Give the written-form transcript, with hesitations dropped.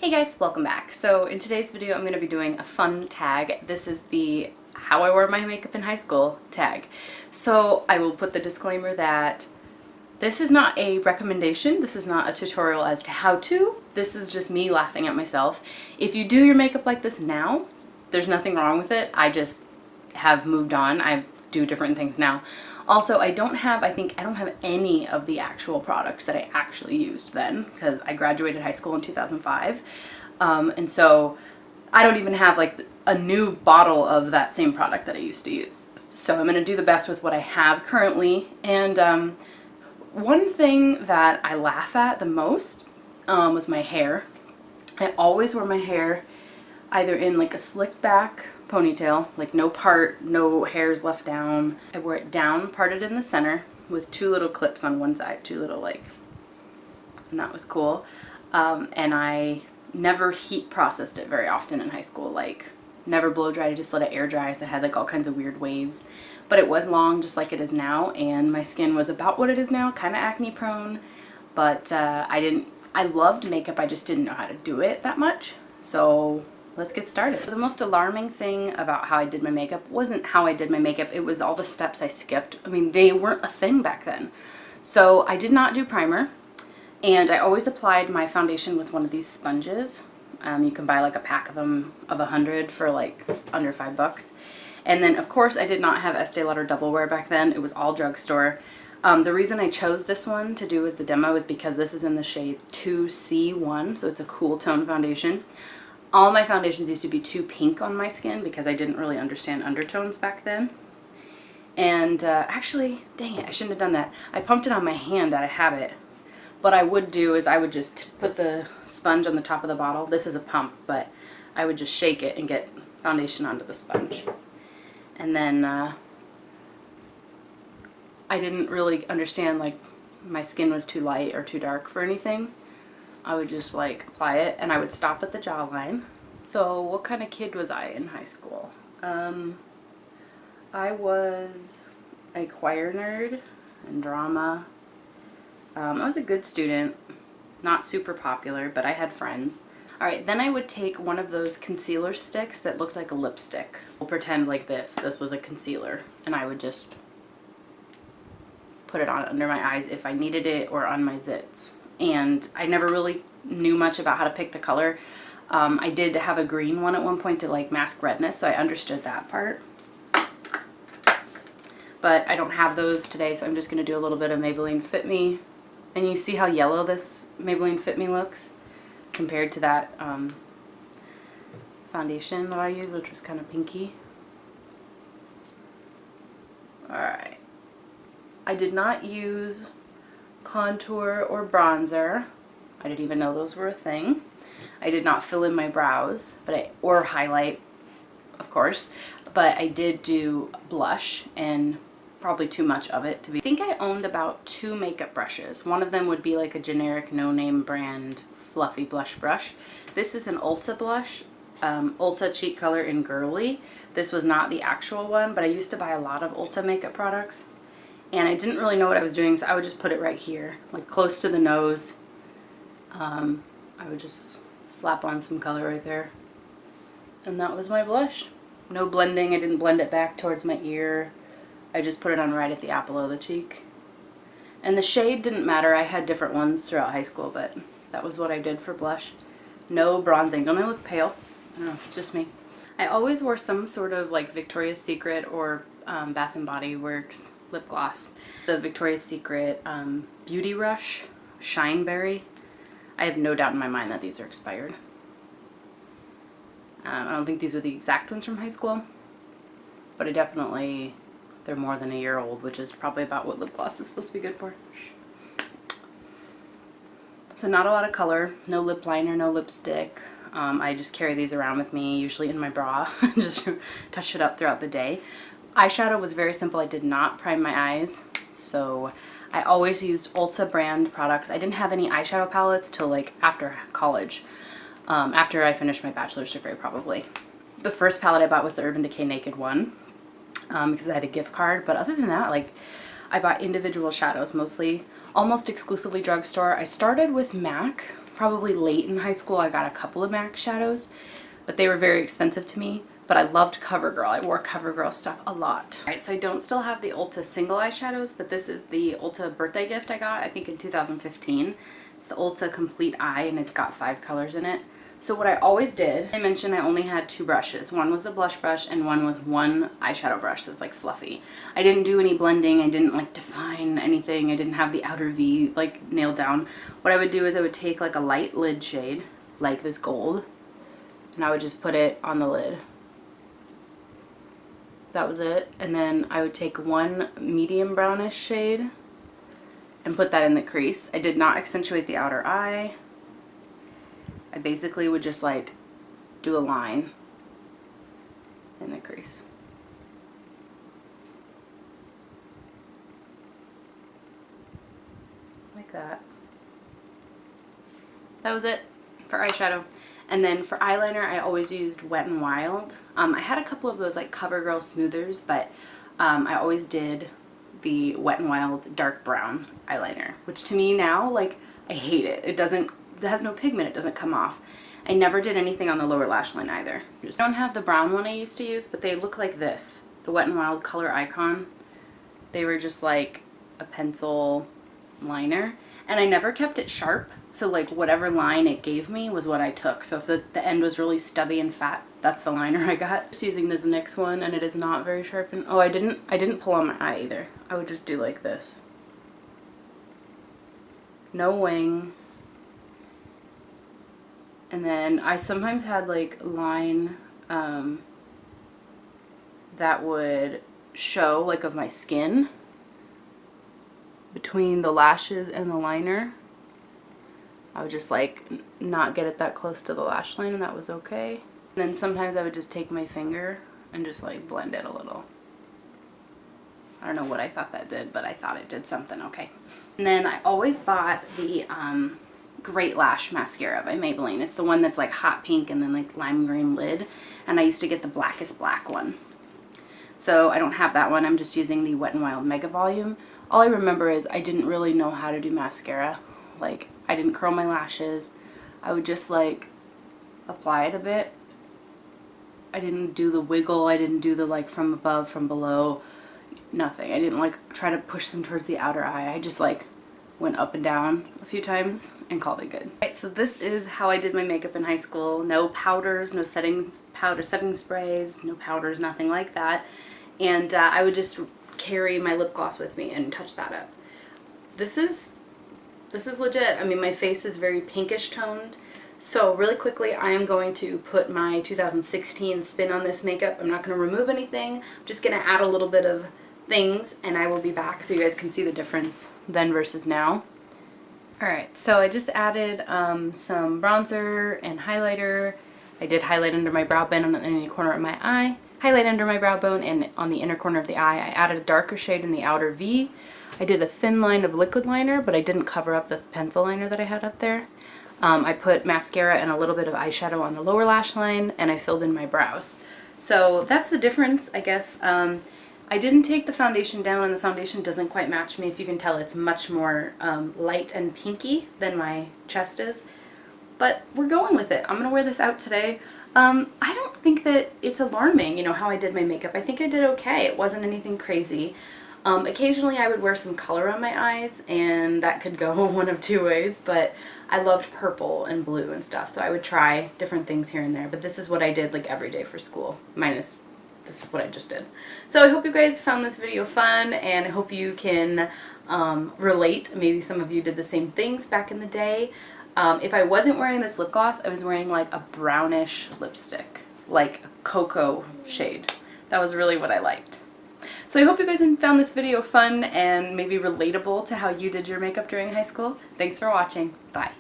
Hey guys, welcome back. So in today's video I'm going to be doing a fun tag. This is the how I wore my makeup in high school tag. So I will put the disclaimer that this is not a recommendation, this is not a tutorial as to how to, this is just me laughing at myself. If you do your makeup like this now, there's nothing wrong with it. I just have moved on. I do different things now. Also, I don't have any of the actual products that I actually used then, because I graduated high school in 2005. And so I don't even have like a new bottle of that same product that I used to use. So I'm going to do the best with what I have currently. And one thing that I laugh at the most was my hair. I always wore my hair either in like a slick back ponytail, like no hairs left down. I wore it down, parted in the center with two little clips on one side, and that was cool. And I never heat processed it very often in high school, like never blow dried, I just let it air dry, so it had like all kinds of weird waves. But it was long, just like it is now, and my skin was about what it is now, kind of acne prone, but I loved makeup, I just didn't know how to do it that much. So let's get started. The most alarming thing about how I did my makeup wasn't how I did my makeup, it was all the steps I skipped. I mean, they weren't a thing back then. So I did not do primer, and I always applied my foundation with one of these sponges. You can buy like a pack of them of 100 for like under $5. And then of course I did not have Estee Lauder Double Wear back then, it was all drugstore. The reason I chose this one to do as the demo is because this is in the shade 2C1, so it's a cool tone foundation. All my foundations used to be too pink on my skin because I didn't really understand undertones back then. And actually, dang it, I shouldn't have done that. I pumped it on my hand out of habit. What I would do is I would just put the sponge on the top of the bottle. This is a pump, but I would just shake it and get foundation onto the sponge. And then I didn't really understand like my skin was too light or too dark for anything. I would just like apply it and I would stop at the jawline. So what kind of kid was I in high school? I was a choir nerd and drama. I was a good student, not super popular, but I had friends. Alright, then I would take one of those concealer sticks that looked like a lipstick. We'll pretend like this was a concealer, and I would just put it on under my eyes if I needed it or on my zits. And I never really knew much about how to pick the color. I did have a green one at one point to like mask redness, so I understood that part. But I don't have those today, so I'm just going to do a little bit of Maybelline Fit Me. And you see how yellow this Maybelline Fit Me looks compared to that foundation that I used, which was kind of pinky. Alright. I did not use contour or bronzer. I didn't even know those were a thing. I did not fill in my brows, or highlight, of course, but I did do blush, and probably too much of it to be. I think I owned about 2 makeup brushes. One of them would be like a generic no-name brand fluffy blush brush. This is an Ulta blush, Ulta Cheek Color in Girly. This was not the actual one, but I used to buy a lot of Ulta makeup products. And I didn't really know what I was doing, so I would just put it right here, like close to the nose. I would just slap on some color right there. And that was my blush. No blending, I didn't blend it back towards my ear. I just put it on right at the apple of the cheek. And the shade didn't matter, I had different ones throughout high school, but that was what I did for blush. No bronzing. Don't I look pale? I don't know, just me. I always wore some sort of like Victoria's Secret or Bath & Body Works lip gloss. The Victoria's Secret Beauty Rush Shine Berry. I have no doubt in my mind that these are expired. I don't think these were the exact ones from high school, but they're more than a year old, which is probably about what lip gloss is supposed to be good for. So not a lot of color, no lip liner, no lipstick. I just carry these around with me, usually in my bra, just to touch it up throughout the day. Eyeshadow was very simple. I did not prime my eyes, so I always used Ulta brand products. I didn't have any eyeshadow palettes till like after college, after I finished my bachelor's degree probably. The first palette I bought was the Urban Decay Naked one, because I had a gift card, but other than that, like, I bought individual shadows mostly, almost exclusively drugstore. I started with MAC probably late in high school, I got a couple of MAC shadows, but they were very expensive to me. But I loved CoverGirl. I wore CoverGirl stuff a lot. All right, so I don't still have the Ulta single eyeshadows, but this is the Ulta birthday gift I got, I think in 2015. It's the Ulta Complete Eye, and it's got 5 colors in it. So what I always did, I mentioned I only had 2 brushes. One was a blush brush and one was one eyeshadow brush that was like fluffy. I didn't do any blending. I didn't like define anything. I didn't have the outer V like nailed down. What I would do is I would take like a light lid shade, like this gold, and I would just put it on the lid. That was it. And then I would take one medium brownish shade and put that in the crease. I did not accentuate the outer eye. I basically would just like do a line in the crease. Like that. That was it for eyeshadow. And then for eyeliner, I always used Wet n Wild. I had a couple of those like CoverGirl smoothers, but I always did the Wet n Wild dark brown eyeliner, which to me now, like, I hate it. It has no pigment, it doesn't come off. I never did anything on the lower lash line either. I don't have the brown one I used to use, but they look like this. The Wet n Wild Color Icon. They were just like a pencil liner. And I never kept it sharp, so like whatever line it gave me was what I took. So if the end was really stubby and fat, that's the liner I got. Just using this NYX one, and it is not very sharp. And oh, I didn't pull on my eye either. I would just do like this. No wing. And then I sometimes had like line that would show like of my skin between the lashes and the liner. I would just like not get it that close to the lash line, and that was okay. And then sometimes I would just take my finger and just like blend it a little. I don't know what I thought that did, but I thought it did something okay. And then I always bought the Great Lash mascara by Maybelline. It's the one that's like hot pink and then like lime green lid, and I used to get the blackest black one. So I don't have that one. I'm just using the Wet n Wild Mega Volume. All I remember is I didn't really know how to do mascara. Like, I didn't curl my lashes. I would just like apply it a bit. I didn't do the wiggle. I didn't do the like from above, from below. Nothing. I didn't like try to push them towards the outer eye. I just like went up and down a few times and called it good. Alright, so this is how I did my makeup in high school. No powders, no setting sprays, no powders, nothing like that. And I would just carry my lip gloss with me and touch that up. This is legit. I mean, my face is very pinkish toned. So really quickly, I am going to put my 2016 spin on this makeup. I'm not going to remove anything. I'm just going to add a little bit of things, and I will be back so you guys can see the difference then versus now. Alright, so I just added some bronzer and highlighter. I did highlight under my brow bone and in the corner of my eye. Highlight under my brow bone and on the inner corner of the eye. I added a darker shade in the outer V. I did a thin line of liquid liner, but I didn't cover up the pencil liner that I had up there. I put mascara and a little bit of eyeshadow on the lower lash line, and I filled in my brows. So that's the difference, I guess. I didn't take the foundation down, and the foundation doesn't quite match me. If you can tell, it's much more light and pinky than my chest is. But we're going with it. I'm going to wear this out today. I don't think that it's alarming, you know, how I did my makeup. I think I did okay. It wasn't anything crazy. Occasionally I would wear some color on my eyes, and that could go one of two ways, but I loved purple and blue and stuff, so I would try different things here and there. But this is what I did like every day for school, minus this is what I just did. So I hope you guys found this video fun, and I hope you can relate. Maybe some of you did the same things back in the day. If I wasn't wearing this lip gloss, I was wearing like a brownish lipstick, like a cocoa shade. That was really what I liked. So I hope you guys found this video fun and maybe relatable to how you did your makeup during high school. Thanks for watching. Bye.